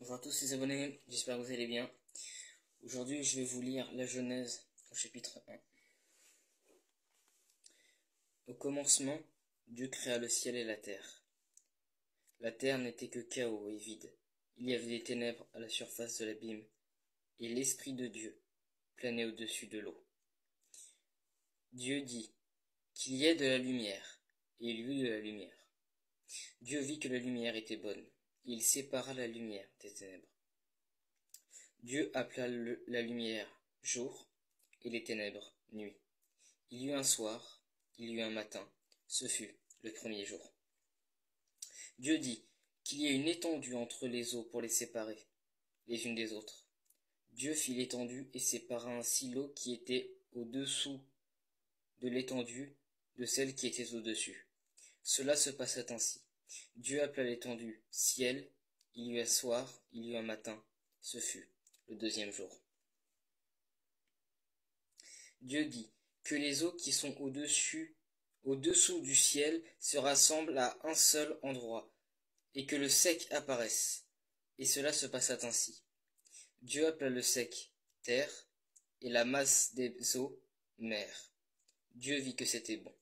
Bonjour à tous les abonnés, j'espère que vous allez bien. Aujourd'hui, je vais vous lire la Genèse au chapitre 1. Au commencement, Dieu créa le ciel et la terre. La terre n'était que chaos et vide. Il y avait des ténèbres à la surface de l'abîme, et l'Esprit de Dieu planait au-dessus de l'eau. Dieu dit qu'il y ait de la lumière, et il y eut de la lumière. Dieu vit que la lumière était bonne, et il sépara la lumière des ténèbres. Dieu appela la lumière jour, et les ténèbres nuit. Il y eut un soir, il y eut un matin, ce fut le premier jour. Dieu dit qu'il y ait une étendue entre les eaux pour les séparer, les unes des autres. Dieu fit l'étendue et sépara ainsi l'eau qui était au-dessous de l'étendue de celle qui était au-dessus. Cela se passa ainsi. Dieu appela l'étendue ciel, il y eut un soir, il y eut un matin, ce fut le deuxième jour. Dieu dit que les eaux qui sont au-dessous du ciel se rassemblent à un seul endroit, et que le sec apparaisse. Et cela se passa ainsi. Dieu appela le sec terre, et la masse des eaux mer. Dieu vit que c'était bon.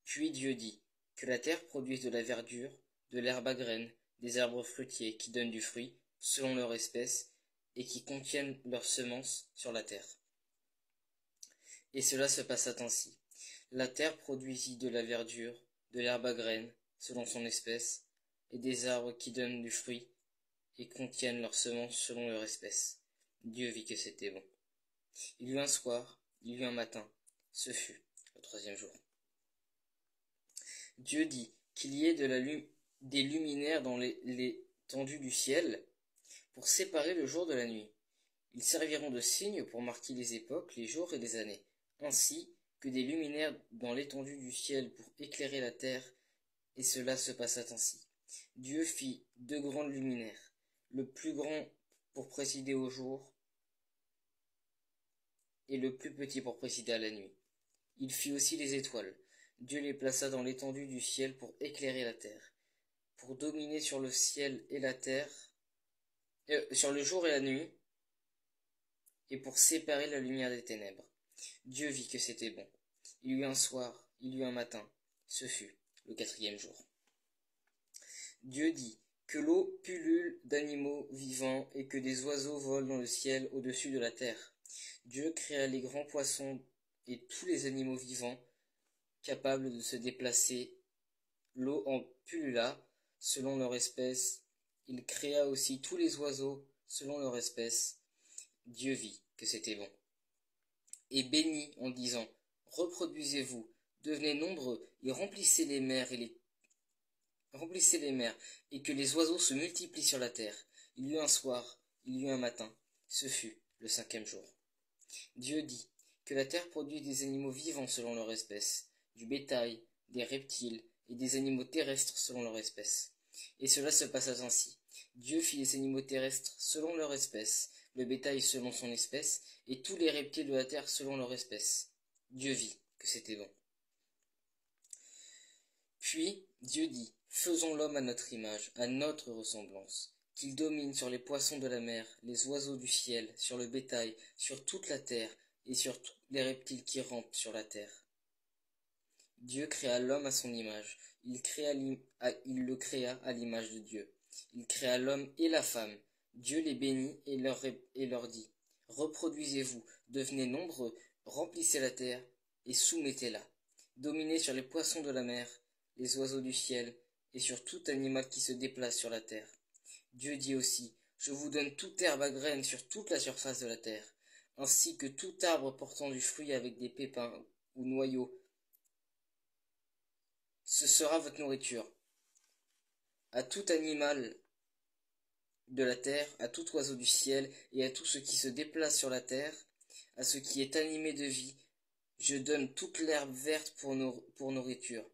Puis Dieu dit que la terre produise de la verdure, de l'herbe à graines, des arbres fruitiers qui donnent du fruit, selon leur espèce, et qui contiennent leurs semences sur la terre. Et cela se passa ainsi. La terre produisit de la verdure, de l'herbe à graines, selon son espèce, et des arbres qui donnent du fruit, et contiennent leurs semences selon leur espèce. Dieu vit que c'était bon. Il y eut un soir, il y eut un matin, ce fut le troisième jour. Dieu dit qu'il y ait des luminaires dans l'étendue du ciel, pour séparer le jour de la nuit. Ils serviront de signes pour marquer les époques, les jours et les années, ainsi que des luminaires dans l'étendue du ciel pour éclairer la terre, et cela se passa ainsi. Dieu fit deux grands luminaires, le plus grand pour présider au jour, et le plus petit pour présider à la nuit. Il fit aussi les étoiles. Dieu les plaça dans l'étendue du ciel pour éclairer la terre, pour dominer sur le ciel et la terre, sur le jour et la nuit, et pour séparer la lumière des ténèbres. Dieu vit que c'était bon. Il y eut un soir, il y eut un matin, ce fut le quatrième jour. Dieu dit que l'eau pullule d'animaux vivants et que des oiseaux volent dans le ciel au-dessus de la terre. Dieu créa les grands poissons et tous les animaux vivants capables de se déplacer. L'eau en pullula selon leur espèce. Il créa aussi tous les oiseaux selon leur espèce. Dieu vit que c'était bon. Et bénit en disant, reproduisez-vous, devenez nombreux et remplissez les mers et que les oiseaux se multiplient sur la terre. Il y eut un soir, il y eut un matin, ce fut le cinquième jour. Dieu dit que la terre produise des animaux vivants selon leur espèce, du bétail, des reptiles et des animaux terrestres selon leur espèce. Et cela se passa ainsi. Dieu fit les animaux terrestres selon leur espèce, le bétail selon son espèce, et tous les reptiles de la terre selon leur espèce. Dieu vit que c'était bon. Puis Dieu dit, faisons l'homme à notre image, à notre ressemblance, qu'il domine sur les poissons de la mer, les oiseaux du ciel, sur le bétail, sur toute la terre, et sur tous les reptiles qui rampent sur la terre. Dieu créa l'homme à son image, il le créa à l'image de Dieu. Il créa l'homme et la femme. Dieu les bénit et leur dit, reproduisez-vous, devenez nombreux, remplissez la terre et soumettez-la. Dominez sur les poissons de la mer, les oiseaux du ciel, et sur tout animal qui se déplace sur la terre. Dieu dit aussi, je vous donne toute herbe à graines sur toute la surface de la terre, ainsi que tout arbre portant du fruit avec des pépins ou noyaux. Ce sera votre nourriture. À tout animal de la terre, à tout oiseau du ciel, et à tout ce qui se déplace sur la terre, à ce qui est animé de vie, je donne toute l'herbe verte pour nourriture.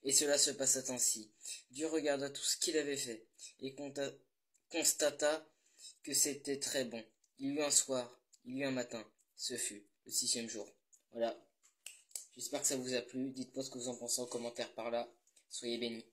Et cela se passa ainsi. Dieu regarda tout ce qu'il avait fait, et constata que c'était très bon. Il y eut un soir, il y eut un matin, ce fut le sixième jour. Voilà. J'espère que ça vous a plu. Dites-moi ce que vous en pensez en commentaire par là. Soyez bénis.